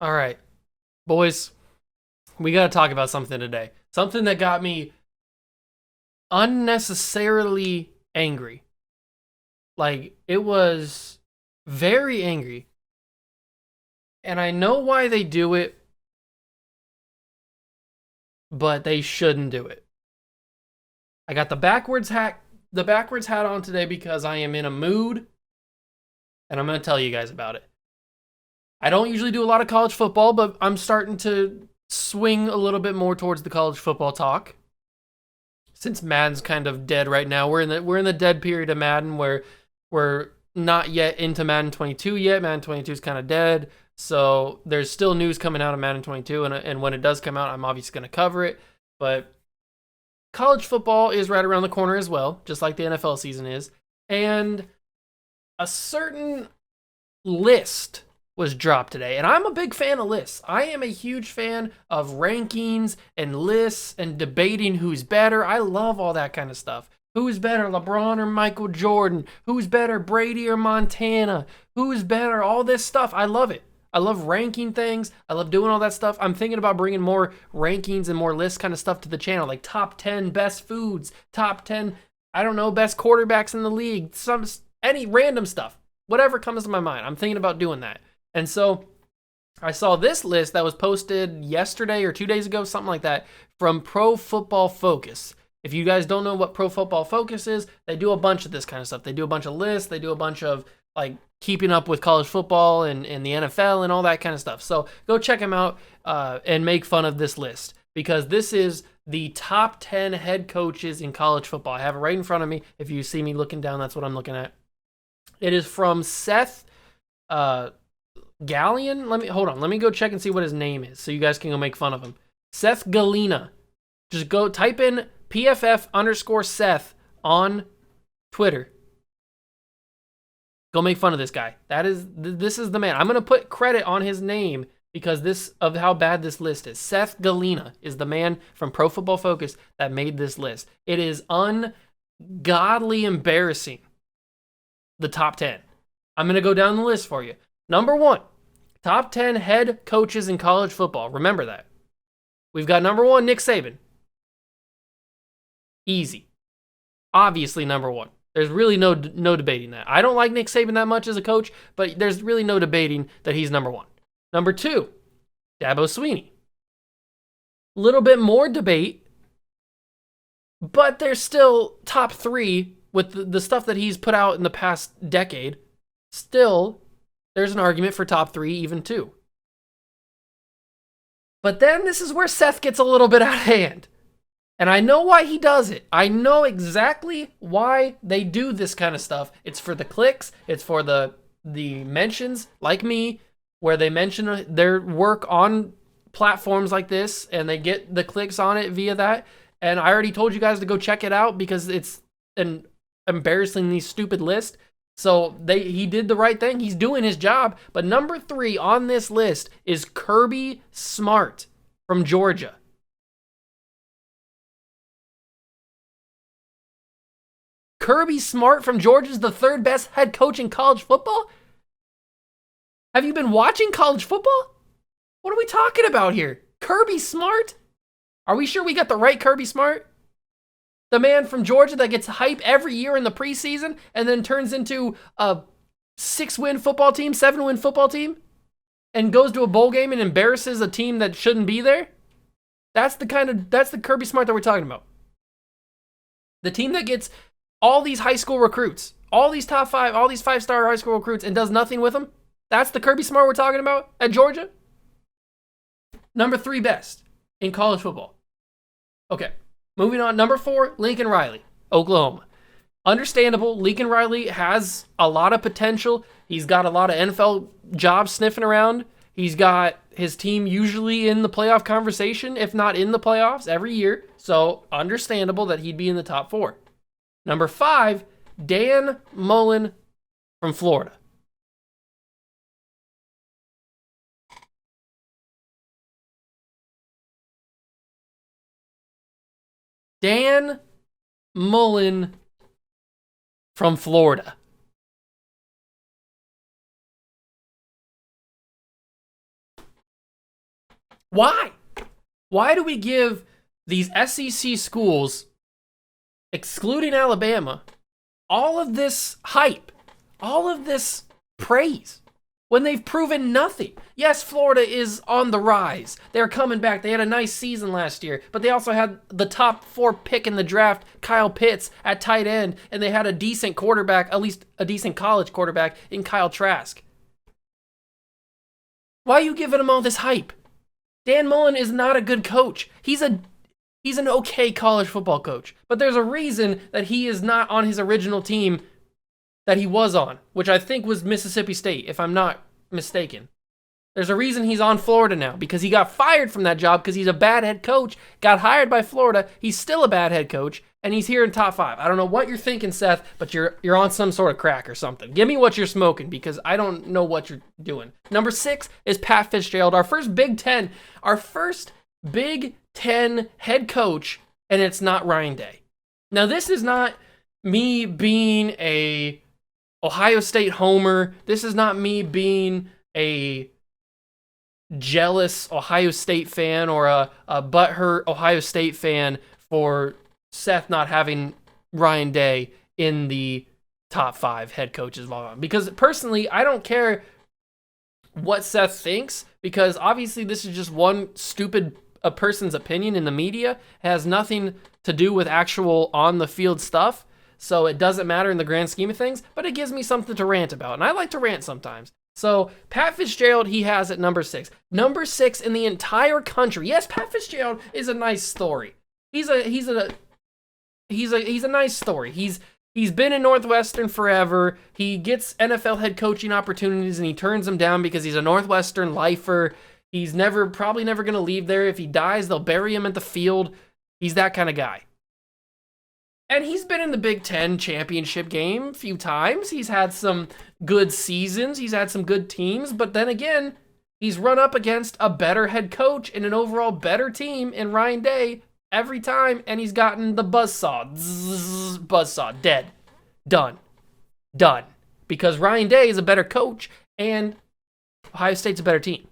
All right, boys, we got to talk about something today. Something that got me unnecessarily angry. Like, it was very angry. And I know why they do it, but they shouldn't do it. I got the backwards hat on today because I am in a mood, and I'm going to tell you guys about it. I don't usually do a lot of college football, but I'm starting to swing a little bit more towards the college football talk. Since Madden's kind of dead right now, we're in the dead period of Madden where we're not yet into Madden 22 yet. Madden 22 is kind of dead, so there's still news coming out of Madden 22, and when it does come out, I'm obviously going to cover it. But college football is right around the corner as well, just like the NFL season is, and a certain list was dropped today, and I'm a big fan of lists. I am a huge fan of rankings and lists and debating who's better. I love all that kind of stuff. Who's better, LeBron or Michael Jordan? Who's better, Brady or Montana? Who's better? All this stuff. I love it. I love ranking things. I love doing all that stuff. I'm thinking about bringing more rankings and more list kind of stuff to the channel, like top 10 best foods, top 10, I don't know, best quarterbacks in the league, any random stuff, whatever comes to my mind. I'm thinking about doing that. And so I saw this list that was posted yesterday or 2 days ago, something like that, from Pro Football Focus. If you guys don't know what Pro Football Focus is, they do a bunch of this kind of stuff. They do a bunch of lists. They do a bunch of like keeping up with college football and the NFL and all that kind of stuff. So go check them out and make fun of this list, because this is the top 10 head coaches in college football. I have it right in front of me. If you see me looking down, that's what I'm looking at. It is from Seth Gallion. Let me go check and see what his name is so you guys can go make fun of him. Seth Galina. Just go type in PFF_Seth on Twitter. Go make fun of this guy. This is the man. I'm going to put credit on his name because of how bad this list is. Seth Galina is the man from Pro Football Focus that made this list. It is ungodly embarrassing, the top 10. I'm going to go down the list for you. Number 1, top 10 head coaches in college football. Remember that. We've got number 1, Nick Saban. Easy. Obviously number 1. There's really no debating that. I don't like Nick Saban that much as a coach, but there's really no debating that he's number 1. Number 2, Dabo Swinney. A little bit more debate, but there's still top 3 with the stuff that he's put out in the past decade. Still, there's an argument for top 3, even 2. But then this is where Seth gets a little bit out of hand. And I know why he does it. I know exactly why they do this kind of stuff. It's for the clicks. It's for the mentions, like me, where they mention their work on platforms like this, and they get the clicks on it via that. And I already told you guys to go check it out because it's an embarrassingly stupid list. So he did the right thing. He's doing his job. But number 3 on this list is Kirby Smart from Georgia. Kirby Smart from Georgia is the 3rd best head coach in college football? Have you been watching college football? What are we talking about here? Kirby Smart? Are we sure we got the right Kirby Smart? The man from Georgia that gets hype every year in the preseason and then turns into a 6-win football team, 7-win football team, and goes to a bowl game and embarrasses a team that shouldn't be there? That's the Kirby Smart that we're talking about. The team that gets all these high school recruits, all these top 5, all these 5-star high school recruits, and does nothing with them? That's the Kirby Smart we're talking about at Georgia? Number 3 best in college football. Okay, moving on. Number 4, Lincoln Riley, Oklahoma. Understandable. Lincoln Riley has a lot of potential. He's got a lot of NFL jobs sniffing around. He's got his team usually in the playoff conversation, if not in the playoffs, every year. So understandable that he'd be in the top 4. Number 5, Dan Mullen from Florida. Dan Mullen from Florida. Why? Why do we give these SEC schools, excluding Alabama, all of this hype, all of this praise, when they've proven nothing? Yes, Florida is on the rise. They're coming back. They had a nice season last year, but they also had the top 4 pick in the draft, Kyle Pitts, at tight end, and they had a decent quarterback, at least a decent college quarterback, in Kyle Trask. Why are you giving them all this hype? Dan Mullen is not a good coach. He's an okay college football coach, but there's a reason that he is not on his original team that he was on, which I think was Mississippi State, if I'm not mistaken. There's a reason he's on Florida now, because he got fired from that job because he's a bad head coach, got hired by Florida, he's still a bad head coach, and he's here in top 5. I don't know what you're thinking, Seth, but you're on some sort of crack or something. Give me what you're smoking, because I don't know what you're doing. Number 6 is Pat Fitzgerald, our first Big Ten head coach, and it's not Ryan Day. Now, this is not me being a Ohio State homer. This is not me being a jealous Ohio State fan or a butthurt Ohio State fan for Seth not having Ryan Day in the top 5 head coaches of all time. Because personally, I don't care what Seth thinks, because obviously this is just one stupid person's opinion in the media. It has nothing to do with actual on-the-field stuff, so it doesn't matter in the grand scheme of things, but it gives me something to rant about, and I like to rant sometimes. So Pat Fitzgerald, he has at number 6. Number 6 in the entire country. Yes, Pat Fitzgerald is a nice story. He's a nice story. He's been in Northwestern forever. He gets NFL head coaching opportunities and he turns them down because he's a Northwestern lifer. He's probably never going to leave there. If he dies, they'll bury him at the field. He's that kind of guy. And he's been in the Big Ten championship game a few times. He's had some good seasons. He's had some good teams. But then again, he's run up against a better head coach and an overall better team in Ryan Day every time. And he's gotten the buzzsaw. Zzz, buzzsaw. Dead. Done. Because Ryan Day is a better coach and Ohio State's a better team.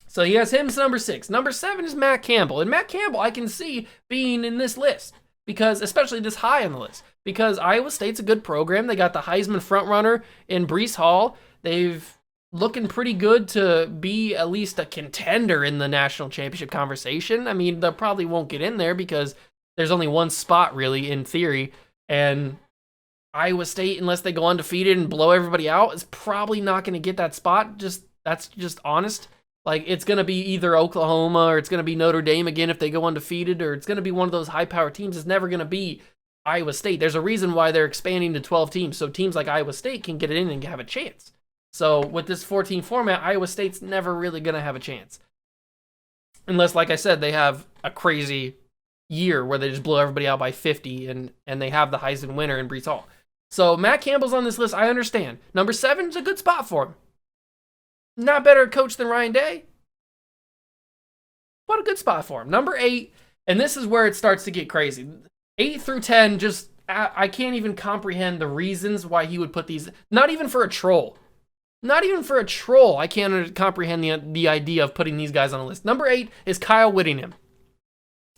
So he has him as number 6. Number 7 is Matt Campbell. And Matt Campbell, I can see being in this list, because especially this high on the list, because Iowa State's a good program. They got the Heisman frontrunner in Breece Hall. They've looking pretty good to be at least a contender in the national championship conversation. I mean, they probably won't get in there because there's only one spot really in theory, and Iowa State, unless they go undefeated and blow everybody out, is probably not going to get that spot. That's just honest. Like, it's going to be either Oklahoma or it's going to be Notre Dame again if they go undefeated, or it's going to be one of those high-power teams. It's never going to be Iowa State. There's a reason why they're expanding to 12 teams, so teams like Iowa State can get it in and have a chance. So with this 14 format, Iowa State's never really going to have a chance. Unless, like I said, they have a crazy year where they just blow everybody out by 50 and they have the Heisman winner in Breece Hall. So Matt Campbell's on this list, I understand. Number 7 is a good spot for him. Not better coach than Ryan Day, but a good spot for him. Number 8, and this is where it starts to get crazy. 8 through 10, just I can't even comprehend the reasons why he would put these. Not even for a troll. I can't comprehend the idea of putting these guys on a list. Number 8 is Kyle Whittingham.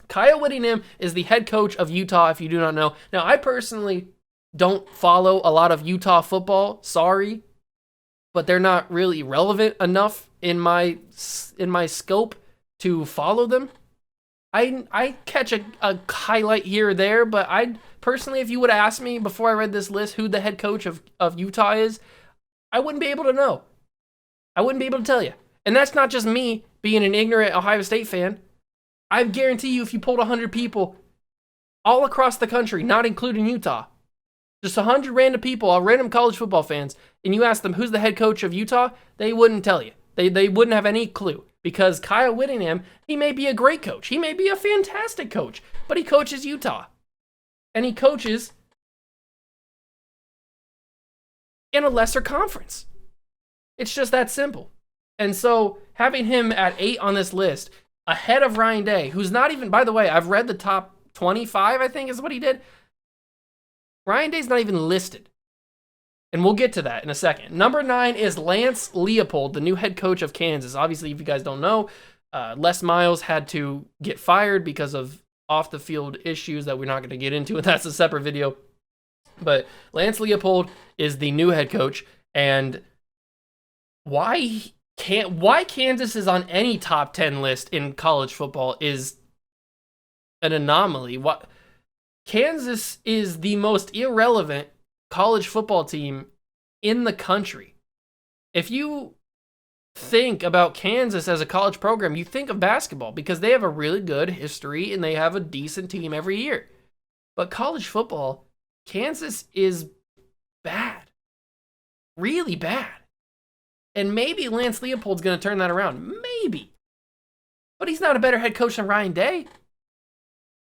Kyle Whittingham is the head coach of Utah, if you do not know. Now, I personally don't follow a lot of Utah football. Sorry. But they're not really relevant enough in my scope to follow them. I catch a highlight here or there, but I personally, if you would ask me before I read this list who the head coach of Utah is, I wouldn't be able to know. I wouldn't be able to tell you. And that's not just me being an ignorant Ohio State fan. I guarantee you if you pulled 100 people all across the country, not including Utah, just 100 random people, random college football fans, and you ask them who's the head coach of Utah, they wouldn't tell you. They wouldn't have any clue, because Kyle Whittingham, he may be a great coach. He may be a fantastic coach, but he coaches Utah. And he coaches in a lesser conference. It's just that simple. And so having him at 8 on this list, ahead of Ryan Day, who's not even, by the way, I've read the top 25, I think is what he did. Ryan Day's not even listed. And we'll get to that in a second. Number 9 is Lance Leopold, the new head coach of Kansas. Obviously, if you guys don't know, Les Miles had to get fired because of off-the-field issues that we're not going to get into, and that's a separate video. But Lance Leopold is the new head coach, and why Kansas is on any top 10 list in college football is an anomaly. Kansas is the most irrelevant college football team in the country. If you think about Kansas as a college program, you think of basketball because they have a really good history and they have a decent team every year. But college football, Kansas is bad. Really bad. And maybe Lance Leopold's going to turn that around. Maybe. But he's not a better head coach than Ryan Day.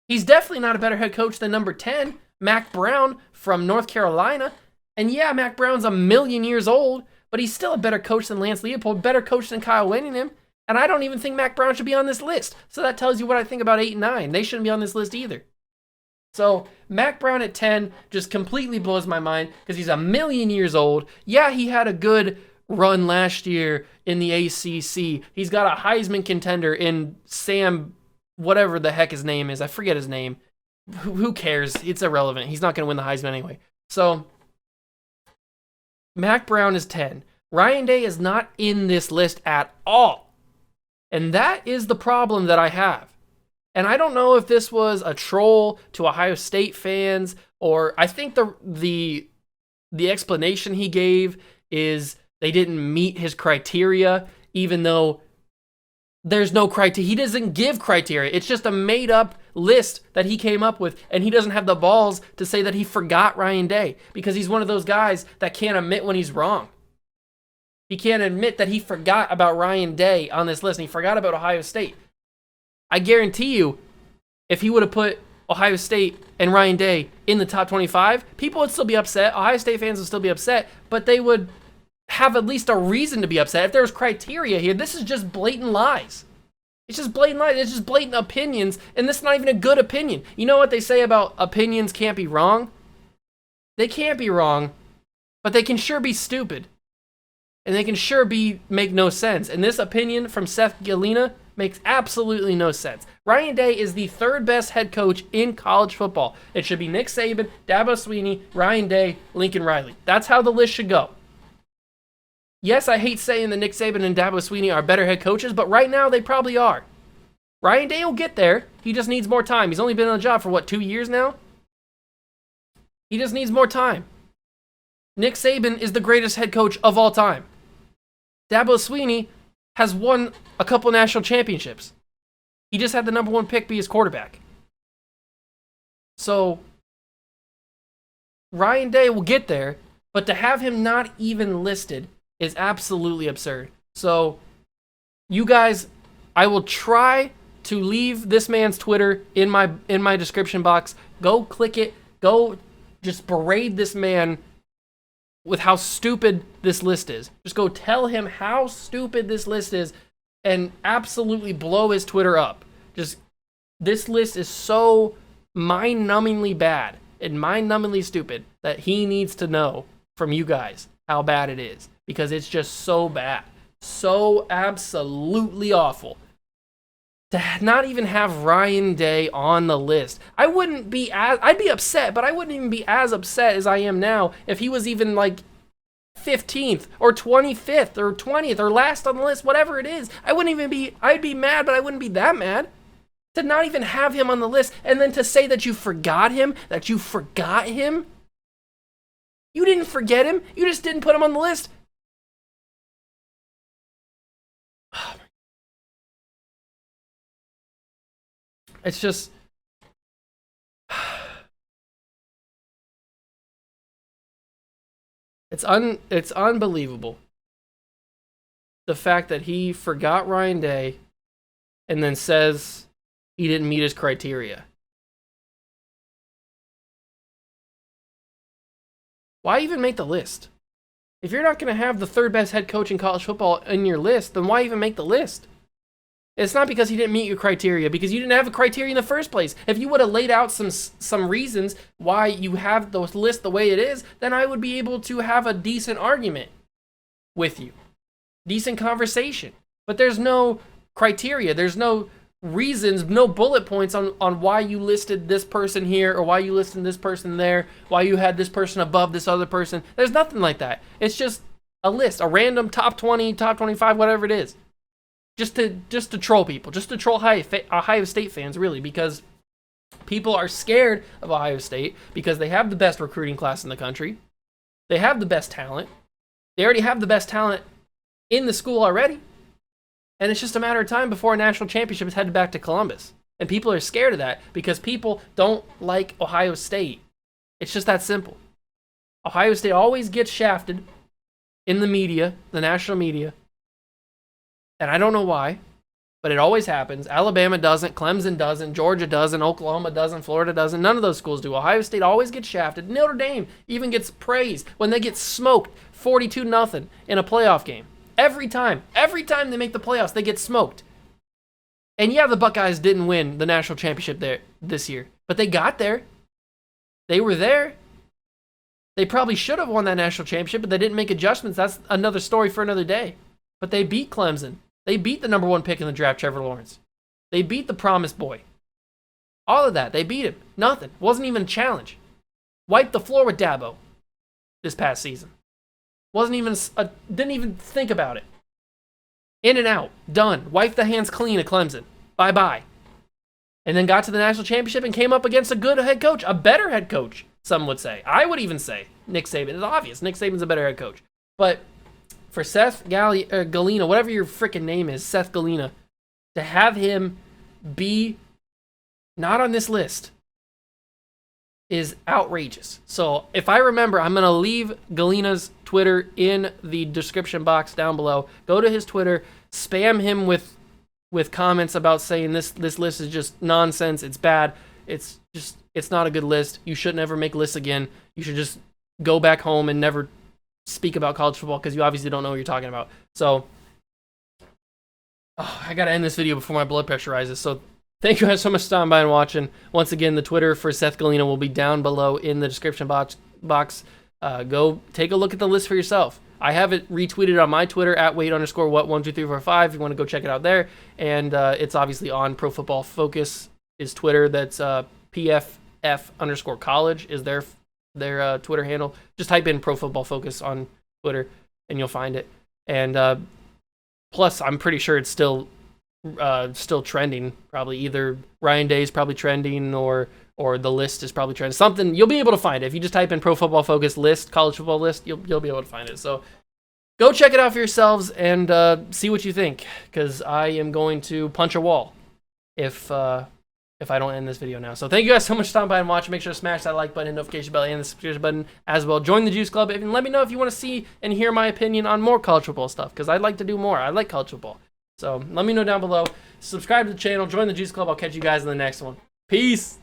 He's definitely not a better head coach than number 10, Mac Brown from North Carolina. And yeah, Mac Brown's a million years old, but he's still a better coach than Lance Leopold, better coach than Kyle Whittingham. And I don't even think Mac Brown should be on this list. So that tells you what I think about 8 and 9. They shouldn't be on this list either. So Mac Brown at 10 just completely blows my mind because he's a million years old. Yeah, he had a good run last year in the ACC. He's got a Heisman contender in Sam, whatever the heck his name is. I forget his name. Who cares? It's irrelevant. He's not going to win the Heisman anyway. So Mac Brown is 10. Ryan Day is not in this list at all. And that is the problem that I have. And I don't know if this was a troll to Ohio State fans, or I think the explanation he gave is they didn't meet his criteria, even though there's no criteria. He doesn't give criteria. It's just a made-up list that he came up with, and he doesn't have the balls to say that he forgot Ryan Day because he's one of those guys that can't admit when he's wrong. He can't admit that he forgot about Ryan Day on this list, and he forgot about Ohio State. I guarantee you, if he would have put Ohio State and Ryan Day in the top 25, people would still be upset. Ohio State fans would still be upset, but they would have at least a reason to be upset. If there was criteria here, this is just blatant lies. It's just blatant lies. It's just blatant opinions, and this is not even a good opinion. You know what they say about opinions can't be wrong? They can't be wrong, but they can sure be stupid. And they can sure make no sense. And this opinion from Seth Galina makes absolutely no sense. Ryan Day is the 3rd best head coach in college football. It should be Nick Saban, Dabo Swinney, Ryan Day, Lincoln Riley. That's how the list should go. Yes, I hate saying that Nick Saban and Dabo Swinney are better head coaches, but right now they probably are. Ryan Day will get there. He just needs more time. He's only been on the job for, 2 years now? He just needs more time. Nick Saban is the greatest head coach of all time. Dabo Swinney has won a couple national championships. He just had the number 1 pick be his quarterback. So, Ryan Day will get there, but to have him not even listed is absolutely absurd. So, you guys, I will try to leave this man's Twitter in my description box. Go click it. Go just berate this man with how stupid this list is. Just go tell him how stupid this list is and absolutely blow his Twitter up. This list is so mind-numbingly bad and mind-numbingly stupid that he needs to know from you guys how bad it is, because it's just so bad. So absolutely awful. To not even have Ryan Day on the list. I'd be upset, but I wouldn't even be as upset as I am now if he was even 15th or 25th or 20th or last on the list, whatever it is. I'd be mad, but I wouldn't be that mad. To not even have him on the list, and then to say that you forgot him. You didn't forget him. You just didn't put him on the list. It's just... It's unbelievable. The fact that he forgot Ryan Day and then says he didn't meet his criteria. Why even make the list? If you're not going to have the 3rd best head coach in college football in your list, then why even make the list? It's not because he didn't meet your criteria, because you didn't have a criteria in the first place. If you would have laid out some reasons why you have the list the way it is, then I would be able to have a decent argument with you. Decent conversation. But there's no criteria. There's no reasons, no bullet points on why you listed this person here or why you listed this person there, why you had this person above this other person. There's nothing like that. It's just a list, a random top 20, top 25, whatever it is. Just to troll people, just to troll Ohio State fans, really, because people are scared of Ohio State because they have the best recruiting class in the country. They have the best talent. They already have the best talent in the school already. And it's just a matter of time before a national championship is headed back to Columbus. And people are scared of that because people don't like Ohio State. It's just that simple. Ohio State always gets shafted in the media, the national media. And I don't know why, but it always happens. Alabama doesn't, Clemson doesn't, Georgia doesn't, Oklahoma doesn't, Florida doesn't. None of those schools do. Ohio State always gets shafted. Notre Dame even gets praised when they get smoked 42-0 in a playoff game. Every time they make the playoffs, they get smoked. And yeah, the Buckeyes didn't win the national championship there this year, but they got there. They were there. They probably should have won that national championship, but they didn't make adjustments. That's another story for another day. But they beat Clemson. They beat the number 1 pick in the draft, Trevor Lawrence. They beat the promised boy. All of that. They beat him. Nothing. Wasn't even a challenge. Wiped the floor with Dabo this past season. Didn't even think about it. In and out. Done. Wiped the hands clean of Clemson. Bye-bye. And then got to the national championship and came up against a good head coach. A better head coach, some would say. I would even say Nick Saban. It's obvious. Nick Saban's a better head coach. But for Seth Galina, whatever your freaking name is, Seth Galina, to have him be not on this list is outrageous. So if I remember, I'm going to leave Galina's Twitter in the description box down below. Go to his Twitter, spam him with comments about saying this list is just nonsense, it's bad, it's not a good list, you should never make lists again, you should just go back home and never speak about college football because you obviously don't know what you're talking about. So I gotta end this video before my blood pressure rises. So thank you guys so much for stopping by and watching. Once again, the Twitter for Seth Galina will be down below in the description box. Go take a look at the list for yourself. I have it retweeted on my Twitter at wait_what12345 if you want to go check it out there. And it's obviously on Pro Football Focus is Twitter. That's PFF_college is their Twitter handle. Just type in Pro Football Focus on Twitter and you'll find it. And plus, I'm pretty sure it's still trending. Probably either Ryan Day is probably trending or the list is probably trending. Something you'll be able to find it if you just type in Pro Football Focus list, college football list. You'll be able to find it. So go check it out for yourselves and see what you think, because I am going to punch a wall if I don't end this video now. So thank you guys so much for stopping by and watching. Make sure to smash that like button, notification bell, and the subscription button as well. Join the Juice Club and let me know if you want to see and hear my opinion on more college football stuff, because I'd like to do more. I like college football. So let me know down below. Subscribe to the channel. Join the Juice Club. I'll catch you guys in the next one. Peace.